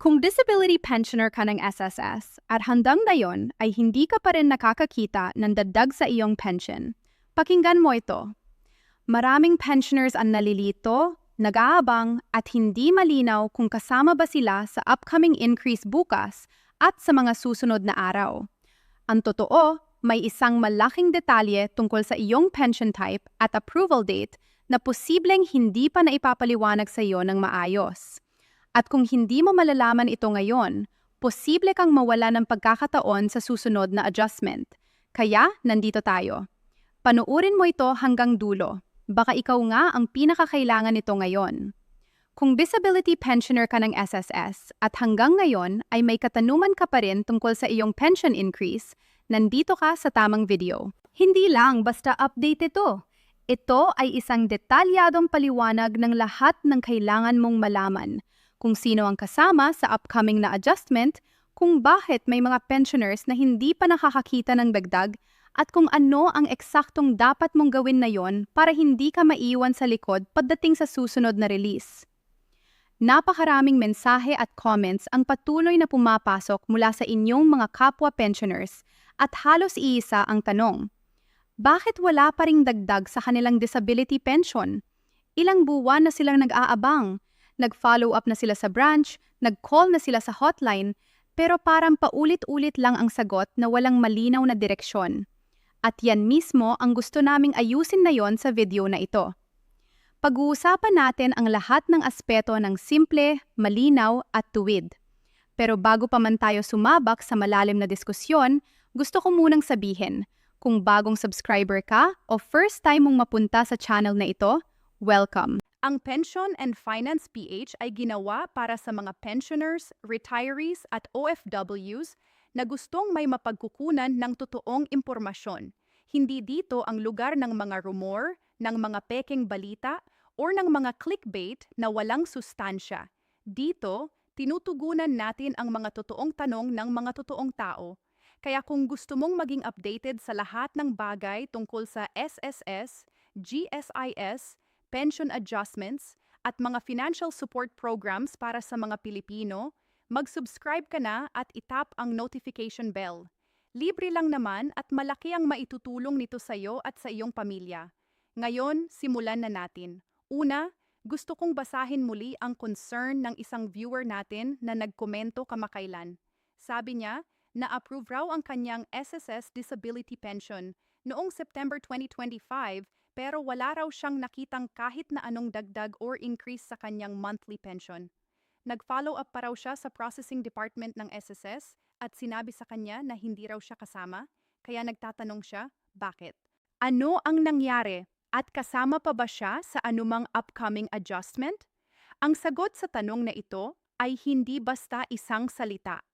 Kung disability pensioner ka ng SSS at handang ngayon ay hindi ka pa rin nakakakita ng dagdag sa iyong pension, pakinggan mo ito. Maraming pensioners ang nalilito, nag-aabang at hindi malinaw kung kasama ba sila sa upcoming increase bukas at sa mga susunod na araw. Ang totoo, may isang malaking detalye tungkol sa iyong pension type at approval date na posibleng hindi pa naipapaliwanag sa iyo ng maayos. At kung hindi mo malalaman ito ngayon, posible kang mawala ng pagkakataon sa susunod na adjustment. Kaya, nandito tayo. Panuurin mo ito hanggang dulo. Baka ikaw nga ang pinakakailangan nito ngayon. Kung disability pensioner ka ng SSS at hanggang ngayon ay may katanungan ka pa rin tungkol sa iyong pension increase, nandito ka sa tamang video. Hindi lang basta update ito. Ito ay isang detalyadong paliwanag ng lahat ng kailangan mong malaman. Kung sino ang kasama sa upcoming na adjustment, kung bakit may mga pensioners na hindi pa nakakakita ng dagdag, at kung ano ang eksaktong dapat mong gawin na yon para hindi ka maiwan sa likod pagdating sa susunod na release. Napakaraming mensahe at comments ang patuloy na pumapasok mula sa inyong mga kapwa pensioners at halos iisa ang tanong. Bakit wala pa ring dagdag sa kanilang disability pension? Ilang buwan na silang nag-aabang? Nag-follow up na sila sa branch, nag-call na sila sa hotline, pero parang paulit-ulit lang ang sagot na walang malinaw na direksyon. At yan mismo ang gusto naming ayusin na yon sa video na ito. Pag-uusapan natin ang lahat ng aspeto ng simple, malinaw at tuwid. Pero bago pa man tayo sumabak sa malalim na diskusyon, gusto ko munang sabihin, kung bagong subscriber ka o first time mong mapunta sa channel na ito, welcome! Ang Pension and Finance PH ay ginawa para sa mga pensioners, retirees at OFWs na gustong may mapagkukunan ng totoong impormasyon. Hindi dito ang lugar ng mga rumor, ng mga pekeng balita, or ng mga clickbait na walang sustansya. Dito, tinutugunan natin ang mga totoong tanong ng mga totoong tao. Kaya kung gusto mong maging updated sa lahat ng bagay tungkol sa SSS, GSIS, pension adjustments, at mga financial support programs para sa mga Pilipino, mag-subscribe ka na at itap ang notification bell. Libre lang naman at malaki ang maitutulong nito sa iyo at sa iyong pamilya. Ngayon, simulan na natin. Una, gusto kong basahin muli ang concern ng isang viewer natin na nagkomento kamakailan. Sabi niya, na-approve raw ang kanyang SSS Disability Pension noong September 2025 pero wala raw siyang nakitang kahit na anong dagdag or increase sa kanyang monthly pension. Nag-follow up pa raw siya sa processing department ng SSS at sinabi sa kanya na hindi raw siya kasama, kaya nagtatanong siya, bakit? Ano ang nangyari at kasama pa ba siya sa anumang upcoming adjustment? Ang sagot sa tanong na ito ay hindi basta isang salita.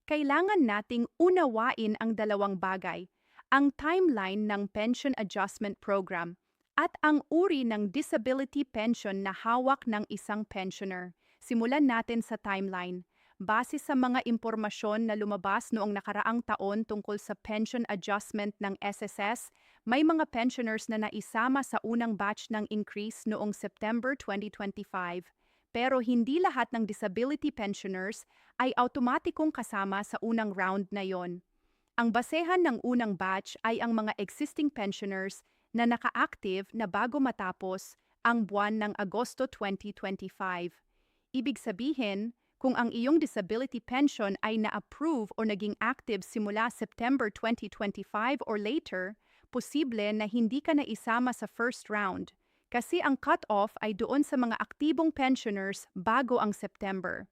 Kailangan nating unawain ang dalawang bagay, ang timeline ng Pension Adjustment Program at ang uri ng disability pension na hawak ng isang pensioner. Simulan natin sa timeline. Base sa mga impormasyon na lumabas noong nakaraang taon tungkol sa pension adjustment ng SSS, may mga pensioners na naisama sa unang batch ng increase noong September 2025. Pero hindi lahat ng disability pensioners ay automatikong kasama sa unang round na yon. Ang basehan ng unang batch ay ang mga existing pensioners na naka-active na bago matapos ang buwan ng Agosto 2025. Ibig sabihin, kung ang iyong disability pension ay na-approve o naging active simula September 2025 or later, posible na hindi ka na isama sa first round kasi ang cut-off ay doon sa mga aktibong pensioners bago ang September.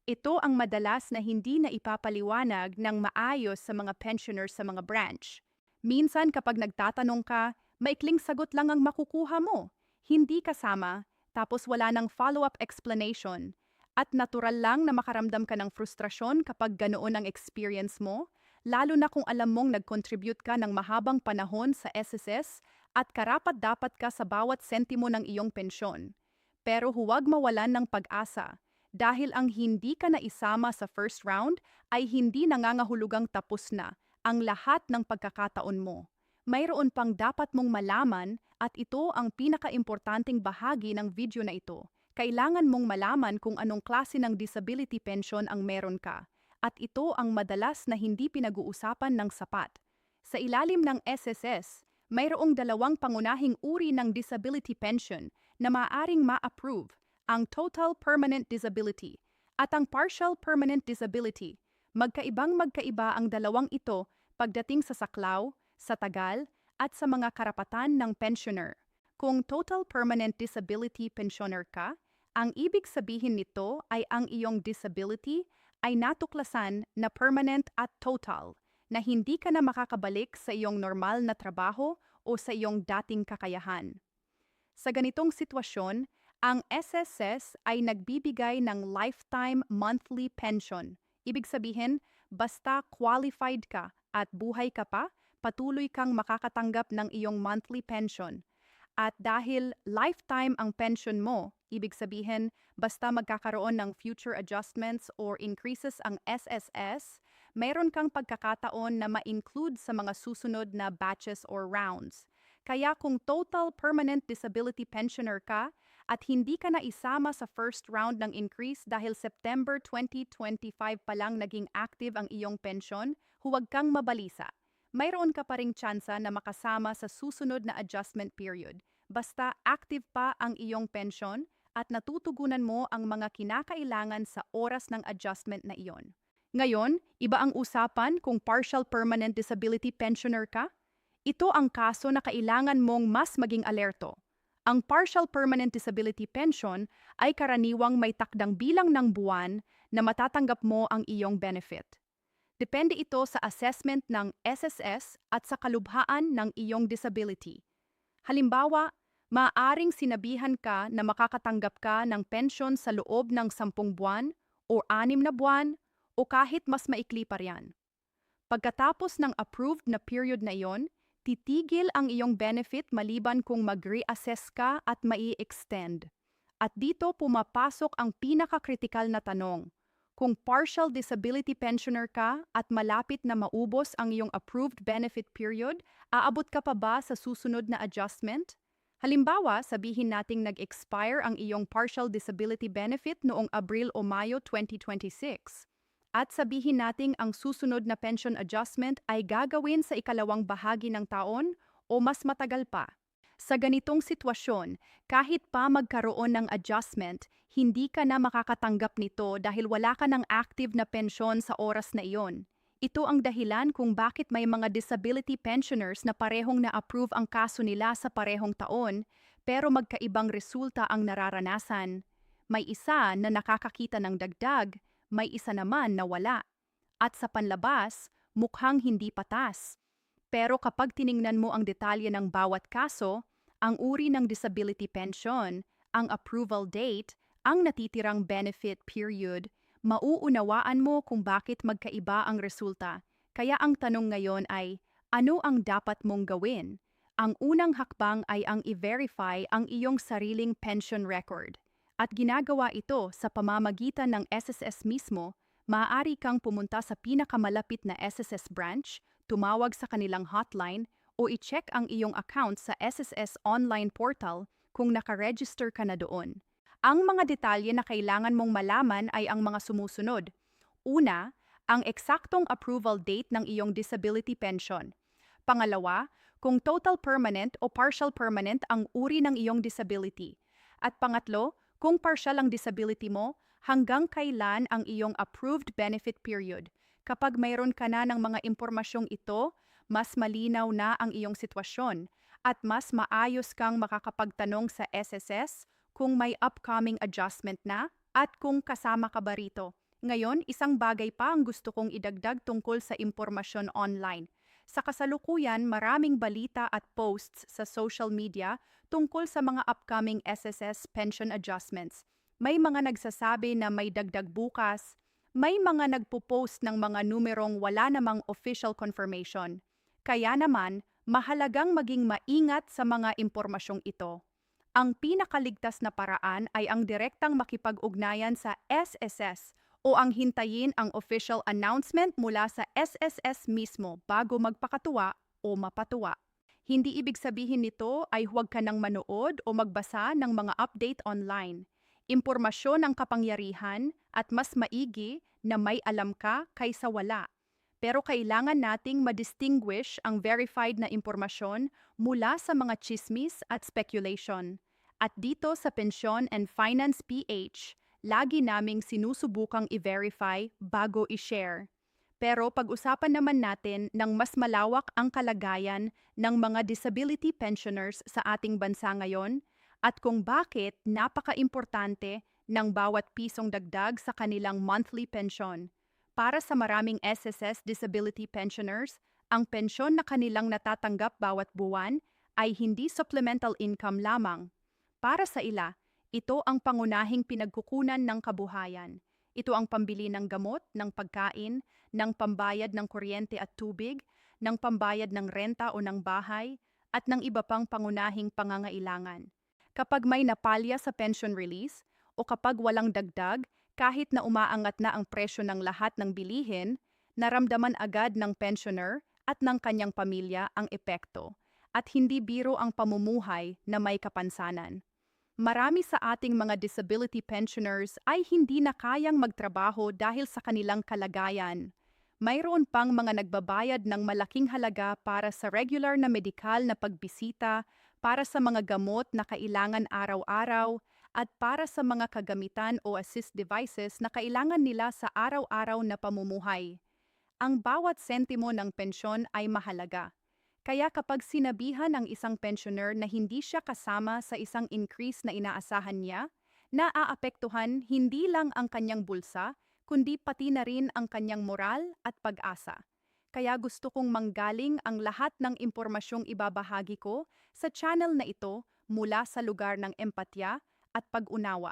Ito ang madalas na hindi na ipapaliwanag ng maayos sa mga pensioners sa mga branch. Minsan kapag nagtatanong ka, maikling sagot lang ang makukuha mo. Hindi kasama, tapos wala ng follow-up explanation. At natural lang na makaramdam ka ng frustrasyon kapag ganoon ang experience mo, lalo na kung alam mong nag-contribute ka ng mahabang panahon sa SSS at karapat-dapat ka sa bawat sentimo ng iyong pensyon. Pero huwag mawalan ng pag-asa, dahil ang hindi ka na isama sa first round ay hindi nangangahulugang tapos na ang lahat ng pagkakataon mo. Mayroon pang dapat mong malaman at ito ang pinaka-importanting bahagi ng video na ito. kailangan mong malaman kung anong klase ng disability pension ang meron ka, at ito ang madalas na hindi pinag-uusapan ng sapat. Sa ilalim ng SSS, mayroong dalawang pangunahing uri ng disability pension na maaaring ma-approve, ang Total Permanent Disability at ang Partial Permanent Disability. Magkaibang-magkaiba ang dalawang ito pagdating sa saklaw, sa tagal, at sa mga karapatan ng pensioner. Kung Total Permanent Disability pensioner ka, ang ibig sabihin nito ay ang iyong disability ay natuklasan na permanent at total, na hindi ka na makakabalik sa iyong normal na trabaho o sa iyong dating kakayahan. Sa ganitong sitwasyon, ang SSS ay nagbibigay ng lifetime monthly pension. Ibig sabihin, basta qualified ka at buhay ka pa, patuloy kang makakatanggap ng iyong monthly pension. At dahil lifetime ang pension mo, ibig sabihin, basta magkakaroon ng future adjustments or increases ang SSS, mayroon kang pagkakataon na ma-include sa mga susunod na batches or rounds. Kaya kung total permanent disability pensioner ka at hindi ka na isama sa first round ng increase dahil September 2025 pa lang naging active ang iyong pension, huwag kang mabalisa. Mayroon ka pa ring tsansa na makasama sa susunod na adjustment period, basta active pa ang iyong pension at natutugunan mo ang mga kinakailangan sa oras ng adjustment na iyon. Ngayon, iba ang usapan kung partial permanent disability pensioner ka? Ito ang kaso na kailangan mong mas maging alerto. Ang partial permanent disability pension ay karaniwang may takdang bilang ng buwan na matatanggap mo ang iyong benefit. Depende ito sa assessment ng SSS at sa kalubhaan ng iyong disability. Halimbawa, maaaring sinabihan ka na makakatanggap ka ng pensyon sa loob ng 10 buwan o 6 na buwan o kahit mas maikli pa riyan. Pagkatapos ng approved na period na iyon, titigil ang iyong benefit maliban kung mag-reassess ka at mai-extend. At dito pumapasok ang pinaka-kritikal na tanong. Kung partial disability pensioner ka at malapit na maubos ang iyong approved benefit period, aabot ka pa ba sa susunod na adjustment? Halimbawa, sabihin nating nag-expire ang iyong partial disability benefit noong Abril o Mayo 2026. At sabihin nating ang susunod na pension adjustment ay gagawin sa ikalawang bahagi ng taon o mas matagal pa. Sa ganitong sitwasyon, kahit pa magkaroon ng adjustment, hindi ka na makakatanggap nito dahil wala ka ng active na pensyon sa oras na iyon. Ito ang dahilan kung bakit may mga disability pensioners na parehong na-approve ang kaso nila sa parehong taon, pero magkaibang resulta ang nararanasan. May isa na nakakakita ng dagdag, may isa naman na wala. At sa panlabas, mukhang hindi patas. Pero kapag tiningnan mo ang detalye ng bawat kaso, ang uri ng disability pension, ang approval date, ang natitirang benefit period, mauunawaan mo kung bakit magkaiba ang resulta. Kaya ang tanong ngayon ay, ano ang dapat mong gawin? Ang unang hakbang ay ang i-verify ang iyong sariling pension record. At ginagawa ito sa pamamagitan ng SSS mismo, maaari kang pumunta sa pinakamalapit na SSS branch, tumawag sa kanilang hotline, o i-check ang iyong account sa SSS online portal kung nakaregister ka na doon. Ang mga detalye na kailangan mong malaman ay ang mga sumusunod. Una, ang eksaktong approval date ng iyong disability pension. Pangalawa, kung total permanent o partial permanent ang uri ng iyong disability. At pangatlo, kung partial ang disability mo, hanggang kailan ang iyong approved benefit period. Kapag mayroon ka na ng mga impormasyong ito, mas malinaw na ang iyong sitwasyon at mas maayos kang makakapagtanong sa SSS kung may upcoming adjustment na at kung kasama ka ba rito. Ngayon, isang bagay pa ang gusto kong idagdag tungkol sa impormasyon online. Sa kasalukuyan, maraming balita at posts sa social media tungkol sa mga upcoming SSS pension adjustments. May mga nagsasabi na may dagdag bukas, may mga nagpo-post ng mga numerong wala namang official confirmation. Kaya naman, mahalagang maging maingat sa mga impormasyong ito. Ang pinakaligtas na paraan ay ang direktang makipag-ugnayan sa SSS o ang hintayin ang official announcement mula sa SSS mismo bago magpakatuwa o mapatuwa. Hindi ibig sabihin nito ay huwag ka nang manood o magbasa ng mga update online. Impormasyon ang kapangyarihan at mas maigi na may alam ka kaysa wala. Pero kailangan nating ma-distinguish ang verified na impormasyon mula sa mga chismis at speculation. At dito sa Pensyon and Finance PH, lagi naming sinusubukang i-verify bago i-share. Pero pag-usapan naman natin ng mas malawak ang kalagayan ng mga disability pensioners sa ating bansa ngayon at kung bakit napaka-importante ng bawat pisong dagdag sa kanilang monthly pension. Para sa maraming SSS disability pensioners, ang pensyon na kanilang natatanggap bawat buwan ay hindi supplemental income lamang. Para sa ila, ito ang pangunahing pinagkukunan ng kabuhayan. Ito ang pambili ng gamot, ng pagkain, ng pambayad ng kuryente at tubig, ng pambayad ng renta o ng bahay, at ng iba pang pangunahing pangangailangan. Kapag may napalya sa pension release, o kapag walang dagdag, kahit na umaangat na ang presyo ng lahat ng bilihin, naramdaman agad ng pensioner at ng kanyang pamilya ang epekto, at hindi biro ang pamumuhay na may kapansanan. Marami sa ating mga disability pensioners ay hindi na kayang magtrabaho dahil sa kanilang kalagayan. Mayroon pang mga nagbabayad ng malaking halaga para sa regular na medikal na pagbisita, para sa mga gamot na kailangan araw-araw, at para sa mga kagamitan o assist devices na kailangan nila sa araw-araw na pamumuhay. Ang bawat sentimo ng pensyon ay mahalaga. Kaya kapag sinabihan ng isang pensioner na hindi siya kasama sa isang increase na inaasahan niya, naaapektuhan hindi lang ang kanyang bulsa, kundi pati na rin ang kanyang moral at pag-asa. Kaya gusto kong manggaling ang lahat ng impormasyong ibabahagi ko sa channel na ito mula sa lugar ng empatya at pag-unawa.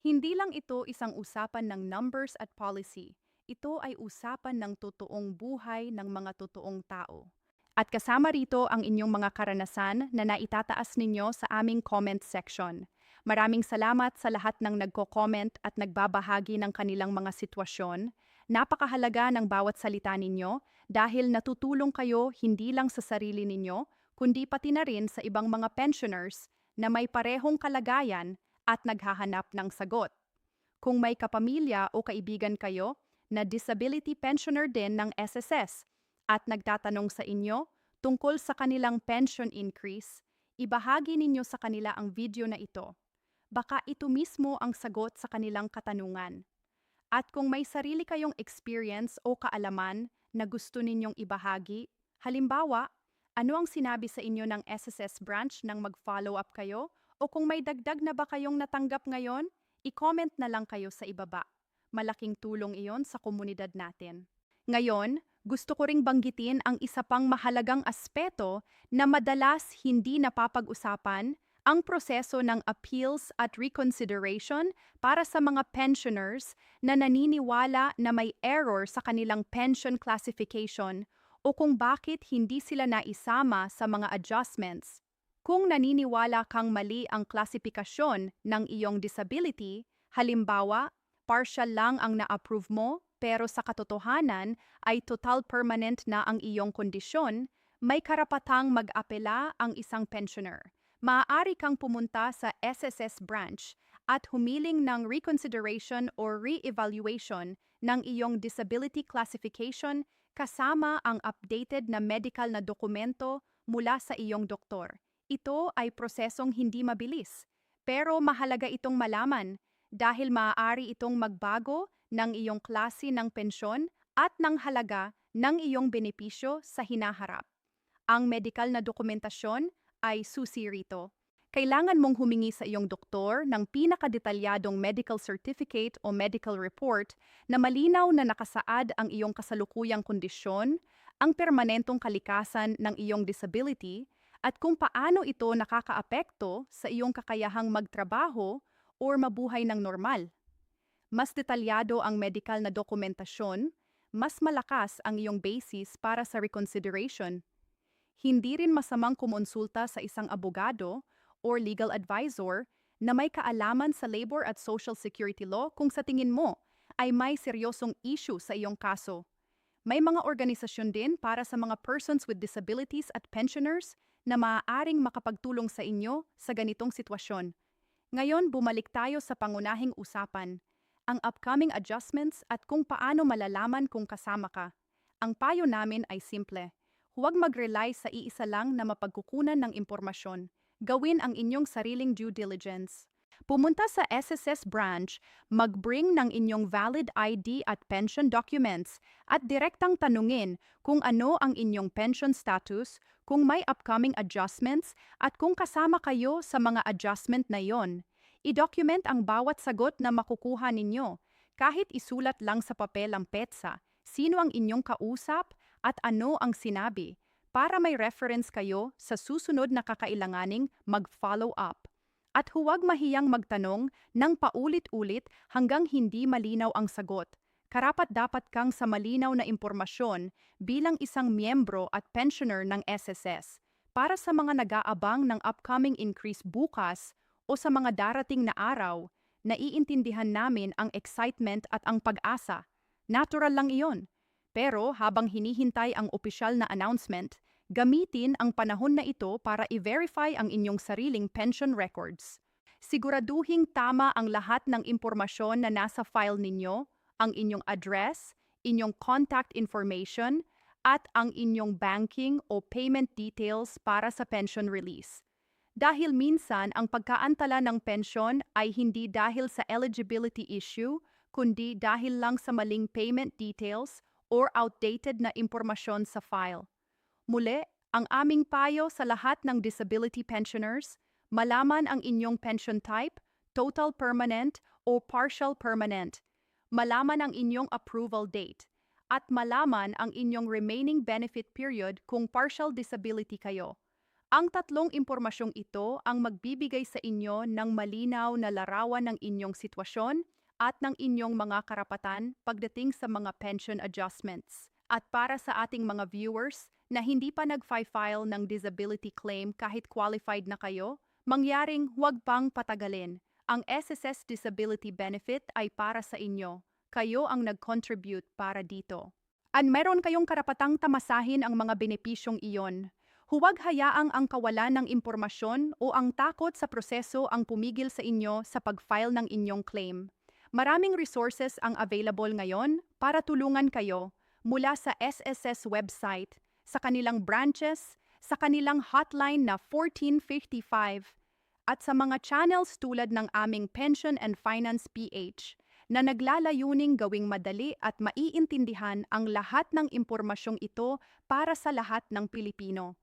Hindi lang ito isang usapan ng numbers at policy. Ito ay usapan ng totoong buhay ng mga totoong tao. At kasama rito ang inyong mga karanasan na naitataas ninyo sa aming comment section. Maraming salamat sa lahat ng nagko-comment at nagbabahagi ng kanilang mga sitwasyon. Napakahalaga ng bawat salita ninyo dahil natutulong kayo hindi lang sa sarili ninyo, kundi pati na rin sa ibang mga pensioners na may parehong kalagayan at naghahanap ng sagot. Kung may kapamilya o kaibigan kayo na disability pensioner din ng SSS, at nagtatanong sa inyo tungkol sa kanilang pension increase, ibahagi ninyo sa kanila ang video na ito. Baka ito mismo ang sagot sa kanilang katanungan. At kung may sarili kayong experience o kaalaman na gusto ninyong ibahagi, halimbawa, ano ang sinabi sa inyo ng SSS branch nang mag-follow up kayo? O kung may dagdag na ba kayong natanggap ngayon, i-comment na lang kayo sa ibaba. Malaking tulong iyon sa komunidad natin. Ngayon, gusto ko ring banggitin ang isa pang mahalagang aspeto na madalas hindi napapag-usapan, ang proseso ng appeals at reconsideration para sa mga pensioners na naniniwala na may error sa kanilang pension classification o kung bakit hindi sila naisama sa mga adjustments. Kung naniniwala kang mali ang klasifikasyon ng iyong disability, halimbawa, partial lang ang na-approve mo, pero sa katotohanan ay total permanent na ang iyong kondisyon, may karapatang mag-apela ang isang pensioner. Maaari kang pumunta sa SSS branch at humiling ng reconsideration or re-evaluation ng iyong disability classification kasama ang updated na medical na dokumento mula sa iyong doktor. Ito ay prosesong hindi mabilis, pero mahalaga itong malaman dahil maaari itong magbago ng iyong klase ng pensyon at ng halaga ng iyong benepisyo sa hinaharap. Ang medikal na dokumentasyon ay susi rito. Kailangan mong humingi sa iyong doktor ng pinakadetalyadong medical certificate o medical report na malinaw na nakasaad ang iyong kasalukuyang kondisyon, ang permanentong kalikasan ng iyong disability, at kung paano ito nakakaapekto sa iyong kakayahang magtrabaho o mabuhay ng normal. Mas detalyado ang medical na dokumentasyon, mas malakas ang iyong basis para sa reconsideration. Hindi rin masamang kumonsulta sa isang abogado or legal advisor na may kaalaman sa labor at social security law kung sa tingin mo ay may seryosong issue sa iyong kaso. May mga organisasyon din para sa mga persons with disabilities at pensioners na maaaring makapagtulong sa inyo sa ganitong sitwasyon. Ngayon, bumalik tayo sa pangunahing usapan, ang upcoming adjustments at kung paano malalaman kung kasama ka. Ang payo namin ay simple. Huwag mag-rely sa iisa lang na mapagkukunan ng impormasyon. Gawin ang inyong sariling due diligence. Pumunta sa SSS branch, mag-bring ng inyong valid ID at pension documents at direktang tanungin kung ano ang inyong pension status, kung may upcoming adjustments at kung kasama kayo sa mga adjustment na yon. I-document ang bawat sagot na makukuha ninyo, kahit isulat lang sa papel ang petsa, sino ang inyong kausap at ano ang sinabi, para may reference kayo sa susunod na kakailanganing mag-follow up. At huwag mahiyang magtanong ng paulit-ulit hanggang hindi malinaw ang sagot. Karapat-dapat kang sa malinaw na impormasyon bilang isang miyembro at pensioner ng SSS. Para sa mga nag-aabang ng upcoming increase bukas o sa mga darating na araw, naiintindihan namin ang excitement at ang pag-asa. Natural lang iyon. Pero habang hinihintay ang opisyal na announcement, gamitin ang panahon na ito para i-verify ang inyong sariling pension records. Siguraduhing tama ang lahat ng impormasyon na nasa file ninyo, ang inyong address, inyong contact information, at ang inyong banking o payment details para sa pension release. Dahil minsan ang pagkaantala ng pensyon ay hindi dahil sa eligibility issue, kundi dahil lang sa maling payment details or outdated na impormasyon sa file. Muli, ang aming payo sa lahat ng disability pensioners, malaman ang inyong pension type, total permanent o partial permanent, malaman ang inyong approval date, at malaman ang inyong remaining benefit period kung partial disability kayo. Ang tatlong impormasyong ito ang magbibigay sa inyo ng malinaw na larawan ng inyong sitwasyon at ng inyong mga karapatan pagdating sa mga pension adjustments. At para sa ating mga viewers na hindi pa nag-file ng disability claim kahit qualified na kayo, mangyaring huwag pang patagalin. Ang SSS Disability Benefit ay para sa inyo. Kayo ang nag-contribute para dito. At meron kayong karapatang tamasahin ang mga benepisyong iyon. Huwag hayaang ang kawalan ng impormasyon o ang takot sa proseso ang pumigil sa inyo sa pag-file ng inyong claim. Maraming resources ang available ngayon para tulungan kayo mula sa SSS website, sa kanilang branches, sa kanilang hotline na 1455, at sa mga channels tulad ng aming Pension and Finance PH na naglalayuning gawing madali at maiintindihan ang lahat ng impormasyong ito para sa lahat ng Pilipino.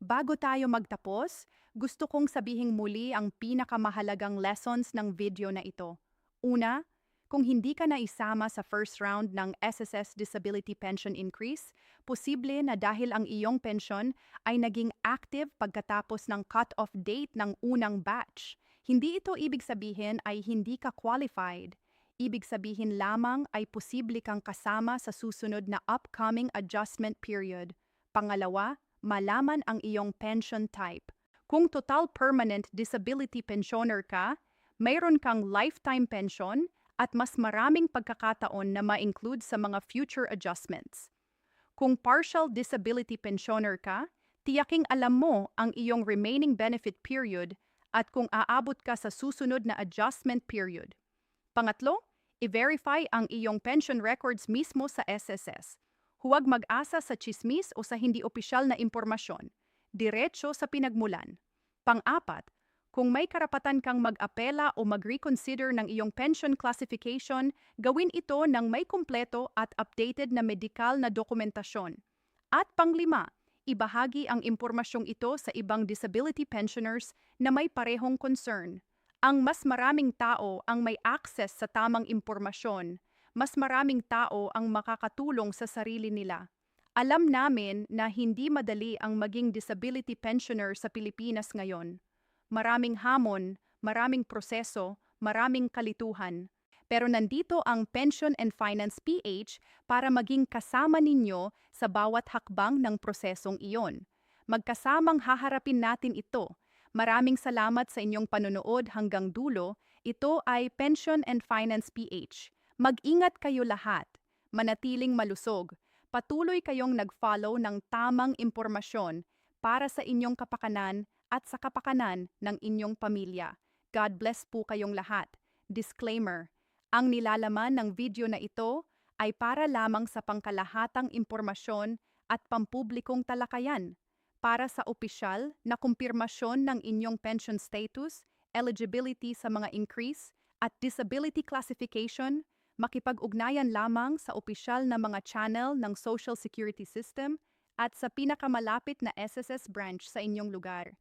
Bago tayo magtapos, gusto kong sabihing muli ang pinakamahalagang lessons ng video na ito. Una, kung hindi ka naisama sa first round ng SSS Disability Pension Increase, posible na dahil ang iyong pensyon ay naging active pagkatapos ng cut-off date ng unang batch. Hindi ito ibig sabihin ay hindi ka qualified. Ibig sabihin lamang ay posible kang kasama sa susunod na upcoming adjustment period. Pangalawa, malaman ang iyong pension type. Kung total permanent disability pensioner ka, mayroon kang lifetime pension at mas maraming pagkakataon na ma-include sa mga future adjustments. Kung partial disability pensioner ka, tiyaking alam mo ang iyong remaining benefit period at kung aabot ka sa susunod na adjustment period. Pangatlo, i-verify ang iyong pension records mismo sa SSS. Huwag mag-asa sa chismis o sa hindi opisyal na impormasyon. Diretso sa pinagmulan. Pang-apat, kung may karapatan kang mag-apela o mag-reconsider ng iyong pension classification, gawin ito ng may kumpleto at updated na medikal na dokumentasyon. At panglima, ibahagi ang impormasyong ito sa ibang disability pensioners na may parehong concern. Ang mas maraming tao ang may access sa tamang impormasyon, mas maraming tao ang makakatulong sa sarili nila. Alam namin na hindi madali ang maging disability pensioner sa Pilipinas ngayon. Maraming hamon, maraming proseso, maraming kalituhan. Pero nandito ang Pension and Finance PH para maging kasama ninyo sa bawat hakbang ng prosesong iyon. Magkasamang haharapin natin ito. Maraming salamat sa inyong panonood hanggang dulo. Ito ay Pension and Finance PH. Mag-ingat kayo lahat. Manatiling malusog. Patuloy kayong nag-follow ng tamang impormasyon para sa inyong kapakanan at sa kapakanan ng inyong pamilya. God bless po kayong lahat. Disclaimer, ang nilalaman ng video na ito ay para lamang sa pangkalahatang impormasyon at pampublikong talakayan para sa opisyal na kumpirmasyon ng inyong pension status, eligibility sa mga increase at disability classification, makipag-ugnayan lamang sa opisyal na mga channel ng Social Security System at sa pinakamalapit na SSS branch sa inyong lugar.